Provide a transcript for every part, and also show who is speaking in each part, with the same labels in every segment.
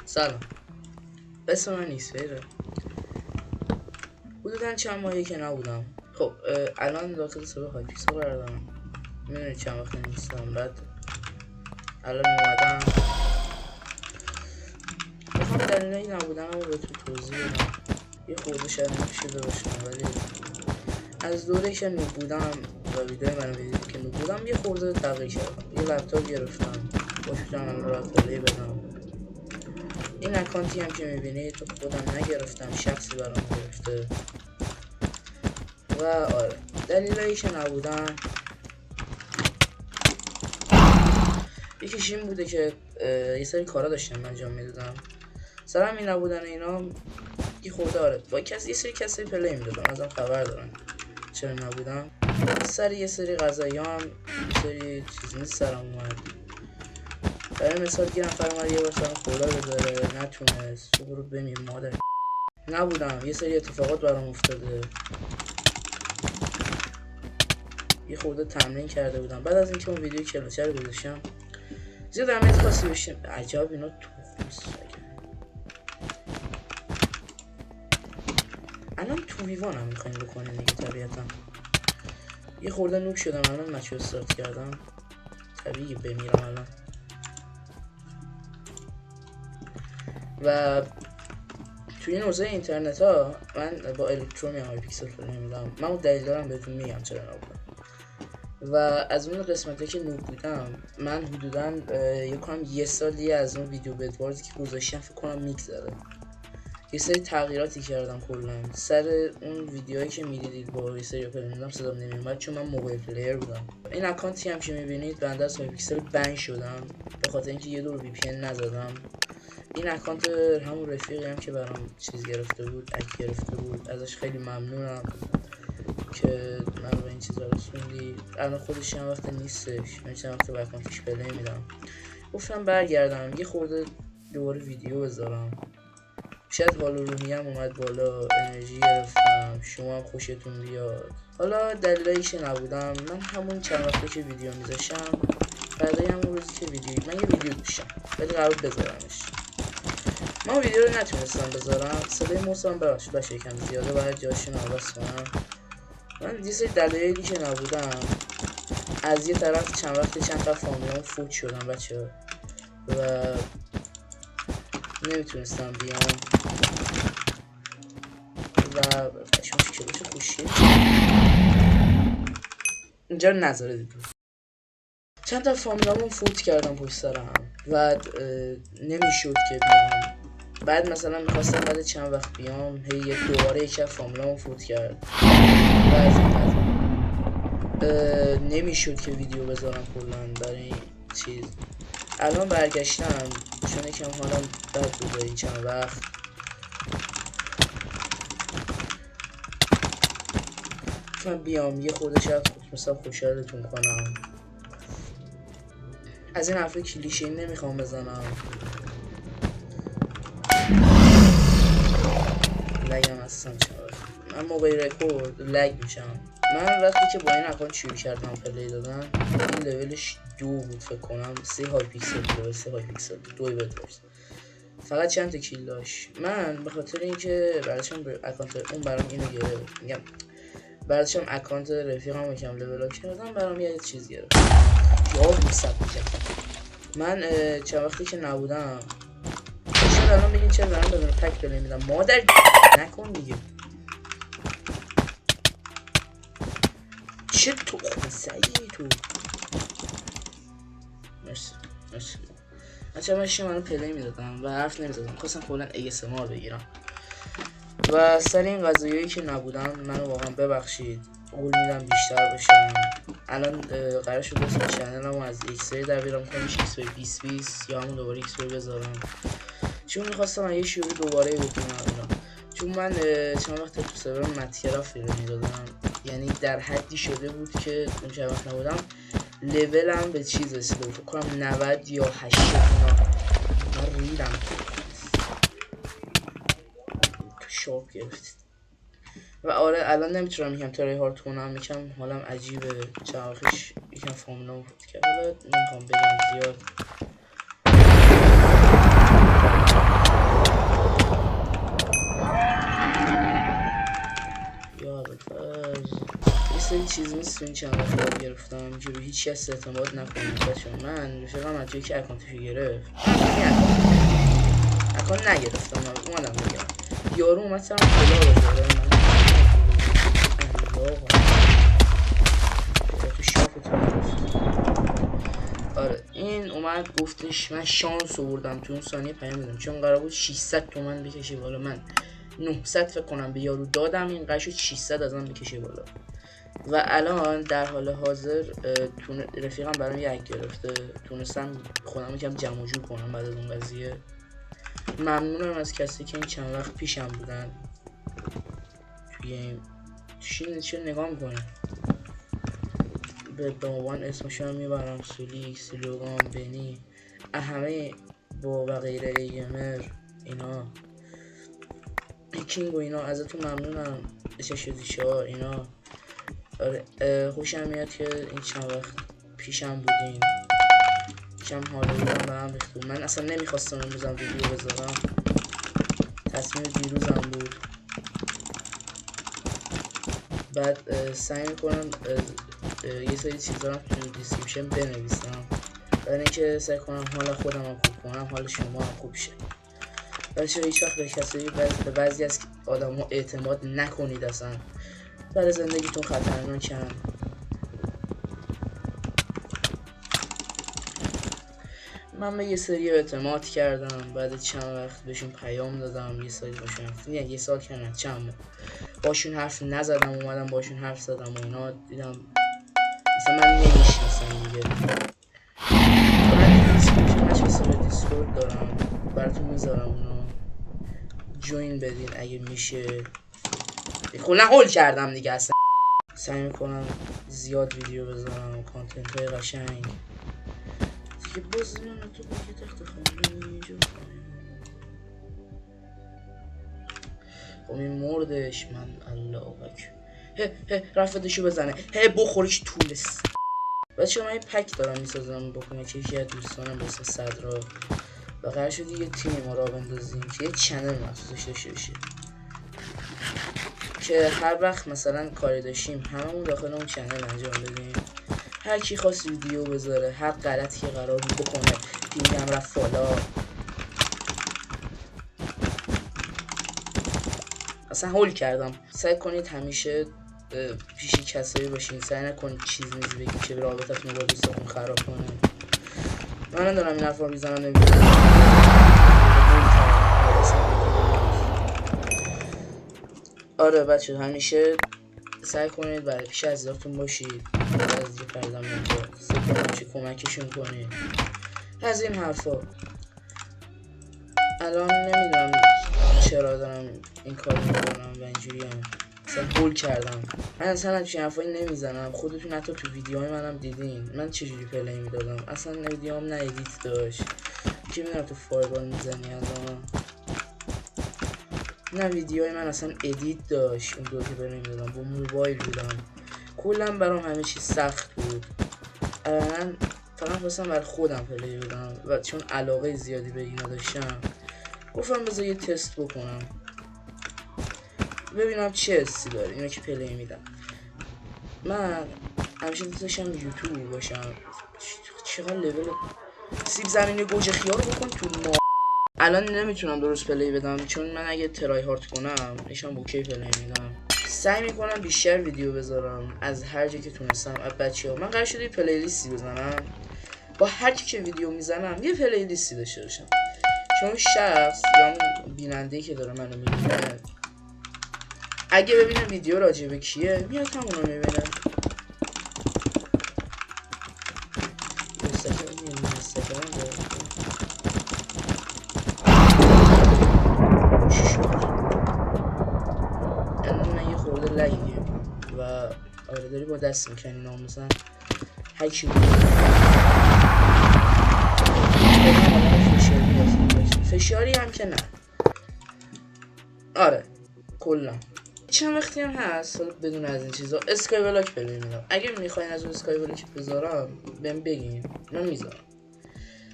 Speaker 1: سلام، اسم من نیسفیره. حدودا چند ماهی که نبودم. خب الان داخل سبه های پیکسل قرار دارم. میدونی چند وقت نیستم. بعد الان اومدم بخوام دلیل نبودم رو بهتون توضیح بدم. یه خورده شاید نمیشده باشم، ولی از دوره که نوب بودم و ویدیو منو میدید که نوب بودم یه خورده تغییر کردم. یه لپتاپ گرفتم، باش میتونم الان راحت پلی بدم. این اکانتی هم که میبینید تو خودم نگرفتم، شخصی برام گرفته. و آره، دلیلایی که نبودم یکیش این بوده که یه سری کارا داشتم انجام میدادم، سرم این نبودن اینا یه خورده آره با یه سری کسی پلی میدادم، ازم خبر دارن چرا نبودم. سر یه سری قضاییام یه سری چیزی نیست سرم اومد. برای مثال یه نفر اومد یه بار سرم خولا بذاره، نتونست، تو برو بمیر مادر. نبودم، یه سری اتفاقات برام افتاده، یه خورده تمرین کرده بودم. بعد از اینکه اون ویدیو کلاسر رو گذاشتم زیاد اهمیت خاصی بشیم. عجب اینا الان تو ویوان هم میخوایم بکنیم دیگه. طبیعتا یه خورده نوب شدم، الان مچو استارت کردم، طبیعی بمیرم الان. و توی این حوزه اینترنت ها من با الکترو میام های پیکسل رو نمیدم. من اون دلیل دارم بهتون میگم چرا نبودم. و از اون قسمتی که نوب بودم من حدودا یکم یه سالی از اون ویدیو بدواردی که گذاشتم فکر کنم میگذره، یه سری تغییراتی کردم کلا. سر اون ویدیوهایی که میدیدید با یه سری پلی میدم صدام نمیومد چون من موبایل پلیر بودم. این اکانتی هم که میبینید بنده از های پیکسل بن شدم به خاطر اینکه یه دور وی پی ان نزدم. این اکانت همون رفیقی هم که برام چیز گرفته بود، اک گرفته بود، ازش خیلی ممنونم که من به این چیزا رسوندی. الان خودش چند وقت نیستش، من چند وقت به اکانتش پلی میدم. گفتم برگردم یه خورده دوباره ویدیو بذارم، شاید حال و روحیم اومد بالا، انرژی گرفتم، شما هم خوشتون بیاد. حالا دلیلایی که نبودم، من همون چند وقته که ویدیو میذاشم بعدای همون روزی که من یه ویدیو داشتم ولی قرار بذارمش، من ویدیو رو نتونستم بذارم. صدای موسم ببخشید باشه یکم زیاده، باید جاشون عوض کنم. من یه سری دلایلی که نبودم، از یه طرف چند تا فامیلام فوت شدن بچه و نمیتونستم بیام و مشکلش خوشی اینجا نذاره دیدو. چند تا فامیلامون فوت کردم پشت سرم و نمیشد که بیام. بعد مثلا میخواستم بعد چند وقت بیام، هی دوباره یک فامیلامون فوت کرد و از این نمیشد که ویدیو بذارم کلا برای این چیز. الان برگشتم چون یکم حالم بد بود این چند وقت. من بیام یه خورده شاید مثلا خوشحالتون کنم. از این حرفه کلیشه نمیخوام بزنم. لگم هستم چرا من موقع رکورد لگ میشم. من وقتی که با این اکانت شروع کردم پلی دادن، این لولش 2 بود فکر کنم، 3 های پیکسل بود، 3 های پیکسل 2 بدورس، فقط چند تا کیل داشت. من به خاطر اینکه بعدشم اکانت اون برام اینو گرفت، میگم بعدشم اکانت رفیقم یکم لول اپ کردم، برام یه چیز گرفت جواب میساب میکرد. من چند وقتی که نبودم شاید الان بگین چرا دارم بدون پک پلی میدم، مادر نکن دیگه. چه تو خمسایی تو مرسی بچه من پلی میدادم و حرف نمیزدم، خواستم کلا ASMR بگیرم. و سر این قضایی که نبودم منو واقعا ببخشید، قول میدم بیشتر بشم. الان قرار شد اسم چنلمو از X3 در بیارم کنم X3 2020 یا همون دوباره X3 بذارم، چون میخواستم یه شروع دوباره بکنم اینا. چون من چند وقت تو سرور متکرافت فیلم میدادم، یعنی در حدی شده بود که اون چند وقت نبودم لولم به چیز رسیده بود، فکر کنم 90 یا 80 اینا. من ریدم تو شاپ گرفتید. و آره الان نمیتونم یکم تری هارد کنم، یکم حالم عجیبه، چند وقتش یکم فامیلام فوت کرد. حالا نمیخوام بگم زیاد، چیز نیست. این چند وقت یاد گرفتم که به هیچ کس اعتماد نکنید بچه. من رفیقم از جایی که اکانتشو گرفت اکانت نگرفتم، اومدم بگم یارو اومد سرم کلا بذاره. من تو شافتون گفت. آره این اومد گفتش من شانس آوردم تو اون ثانیه پیام دادم چون قرار بود 600 تومن بکشه بالا، من 900 فکر کنم به یارو دادم، این قرار شد 600 ازم بکشه بالا. و الان در حال حاضر رفیقم برام یک گرفته، تونستم خودم یکم جمع و جور کنم بعد از اون قضیه. ممنونم از کسی که این چند وقت پیشم بودن توی این چی نگاه میکنه. به داوان اسمشو هم میبرم، سولیک، سلوگان، بنی، همه با و غیره ایمر اینا کینگ و اینا ازتون ممنونم. شدیشا اینا. آره خوشم میاد که این چند وقت پیشم بودین، کم حالا بودم به هم ریختون. من اصلا نمیخواستم امروزم ویدیو بذارم، تصمیم دیروزم بود. بعد سعی میکنم یه سری چیزا رو تو دیسکریپشن بنویسم برای اینکه سعی کنم حال خودم رو خوب کنم، حال شما هم خوب شه. بچه هیچ وقت به کسی به بعضی از آدم ها اعتماد نکنید، اصلا برای زندگیتون خطرناکن. من به یه سری اعتماد کردم، بعد چند وقت بهشون پیام دادم، یه سری باشون یه سال کنم چند باشون حرف نزدم، اومدم باشون حرف زدم و اینا دیدم مثلا من نمیشناسم دیگه. من دیسکورد دارم براتون میذارم، اونو جوین بدین اگه میشه. کلا هول کردم دیگه، اصلا سعی میکنم زیاد ویدیو بذارم، کانتنت های قشنگ دیگه. باز من تو باید تخت خانه اینجا خب این مردش. من الله اکبر رفتشو بزنه بخورش طولست. بچه من یه پک دارم میسازم با کمک یکی از دوستانم باسم صدرا و قرار شد یه تیمی ما را بندازیم که یه چنل مخصوصش داشته باشه که هر وقت مثلا کاری داشتیم هممون داخل اون چنل انجام بدیم. هر کی خواست ویدیو بذاره، هر غلطی که قرار بود بکنه، پینگم رفت فالا، اصلا هول کردم. سعی کنید همیشه پیش کسایی باشین، سعی نکنید چیز نیز بگید که رابطتون با دوستاتون خراب کنه. من دارم این حرفا میزنم نمیدونم. آره بچه همیشه سعی کنید برای پیش عزیزاتون باشید، از دیگه پردم اینجا سعی کنید چه کمکشون کنید از این حرفا. الان نمیدونم چرا دارم این کار میکنم و اینجوری هم اصلا هول کردم. من اصلا چه حرفایی نمیزنم، خودتون حتی تو ویدیوهای منم دیدین من چجوری پلی میدادم. اصلا ویدیوام نه ادیت داشت که میدونم تو فایبال میزنی الان، نه ویدیوهای من اصلا ادیت داشت. اون دو که پلی میدادم با موبایل بودم، کلا برام همه چیز سخت بود. من فقط خواستم برای خودم پلی بدم و چون علاقه زیادی به اینا داشتم گفتم بذار یه تست بکنم ببینم چه حسی داره اینا که پلی میدم. من همیشه دوست داشتم یوتیوب باشم. چقدر لول سیب زمینی گوجه خیار بکن تو ما. الان نمیتونم درست پلی بدم چون من اگه ترای هارد کنم ایشان اوکی پلی میدم. سعی میکنم بیشتر ویدیو بذارم از هر جا که تونستم. بچه‌ها من قرار شده یه پلی لیستی بزنم، با هر کی که ویدیو میزنم یه پلی لیستی داشته باشم، چون شخص یا اون بیننده‌ای که داره منو میبینه اگه ببینه ویدیو راجع به کیه میاد همونو میبینه. من یه خورده لگیه و آره داری با دست میکنی ناموسن هر کی فشاری هم که نه. آره کلا چند وقتی هم هست بدون از این چیزا اسکای بلاک پلی میدم. اگه میخواین از اون اسکای بلاک بذارم بهم بگین من میذارم.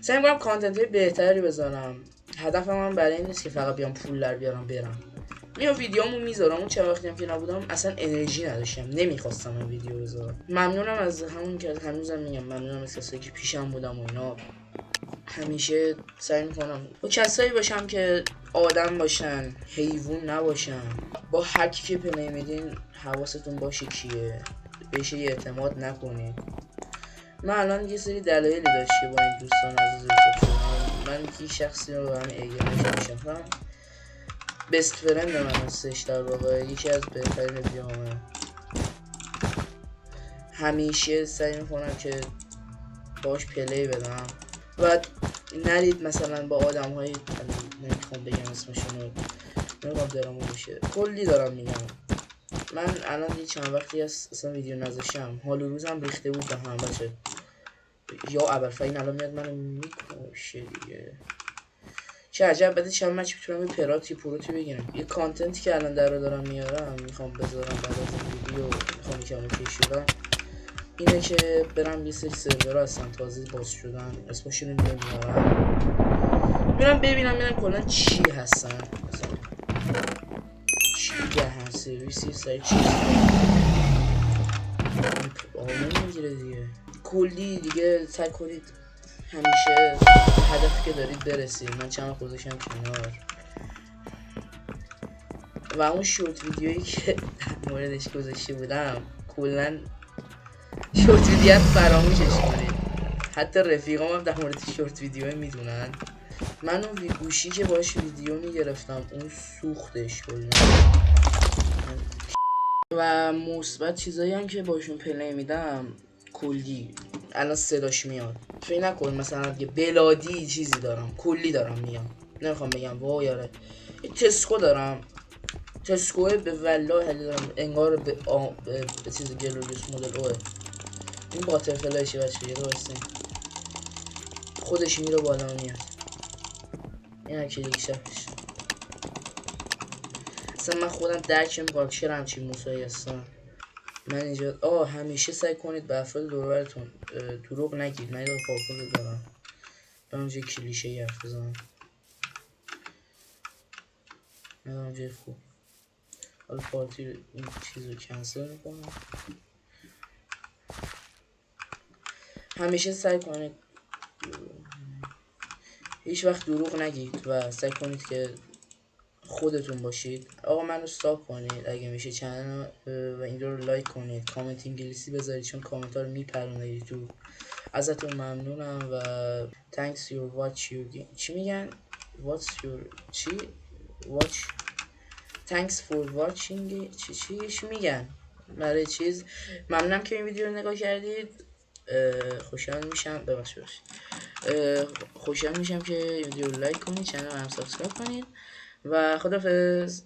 Speaker 1: سعی میکنم کانتنت های بهتری بذارم. هدفم من برای این نیست که فقط بیام پول در بیارم برم. یا ویدیومو میذارم. اون چند وقتی هم که نبودم اصلا انرژی نداشتم، نمیخواستم این ویدیو بذارم. ممنونم از همون که هنوزم میگم ممنونم از کسایی که پیشم بودم و اینا. همیشه سعی میکنم با کسایی باشم که آدم باشن، حیوان نباشن. با هر کی که پلی میدین حواستون باشه کیه، بهش اعتماد نکنید. من الان یه سری دلایلی داشت که با این دوستان عزیز رفت شدم. من یکی شخصی رو به همین ایگرش میشناسم، بست فرند من هستش، در واقع یکی از بهترین رفیقامه. همیشه سعی میکنم که باش پلی بدم و نرید مثلا با آدم های نمیخوام بگم اسمشونو، نمیخوام درامو بشه، کلی دارم میگم. من الان یه چند وقتی اصلا ویدیو نذاشتم، حال و روزم ریخته بود به هم بچه. یا ابرفین الان میاد منو میکشه دیگه. چه عجب، بعد چند مچ میتونم یه پراتی پروتی بگیرم. یه کانتنتی که الان در رو دارم میارم میخوام بذارم بعد از این ویدیو، میخوام یکم اوکی شدم، اینه که برم یه سری سرور هستن تازه باز شدن، اسمشون رو نمیارم، میرم ببینم میرم کلا چی هستن، مثلا چی دهن سرویسی سری چی آمون میگیره دیگه. کلی دیگه سعی کنید همیشه هدفی که دارید برسید. من چند گذاشتم کنار و اون شورت ویدیویی که موردش گذاشته بودم کلا شورت ویدیو فراموشش کنید. حتی رفیقام هم در مورد شورت ویدیو میدونن. من اون گوشی که باش ویدیو میگرفتم اون سوختش کلا. و مثبت چیزایی هم که باشون پلی میدم کلی الان صداش میاد. فکر نکن مثلا دیگه بلادی چیزی دارم، کلی دارم میگم، نمیخوام بگم وای آره. تسکو دارم، تسکو به والله دارم انگار به چیز گلوریوس مدل اوه. این باتر فلشه بچه یه درسته خودش میره بالا میاد. این هم کلیک شبش. اصلا من خودم درکم با چرا همچین موسایی هستم. من اینجا همیشه سعی کنید به افراد دورورتون دروغ نگید. من یه پاپول دارم برم جای کلیشه ای حرف بزنم، ندارم جای خوب. حالا پارتی این چیز رو کنسل میکنم. همیشه سعی کنید هیچ وقت دروغ نگید و سعی کنید که خودتون باشید. آقا منو ساب کنید اگه میشه چنل و این رو لایک کنید، کامنت انگلیسی بذارید چون کامنت ها رو میپرونه یوتیوب. ازتون ممنونم و thanks your watch your چی میگن what's your چی watch thanks for watching چی میگن برای چیز. ممنونم که این ویدیو رو نگاه کردید. خوشحال میشم خوشحال میشم که این ویدیو رو لایک کنید، چنل رو هم سابسکرایب کنید و خدافظ.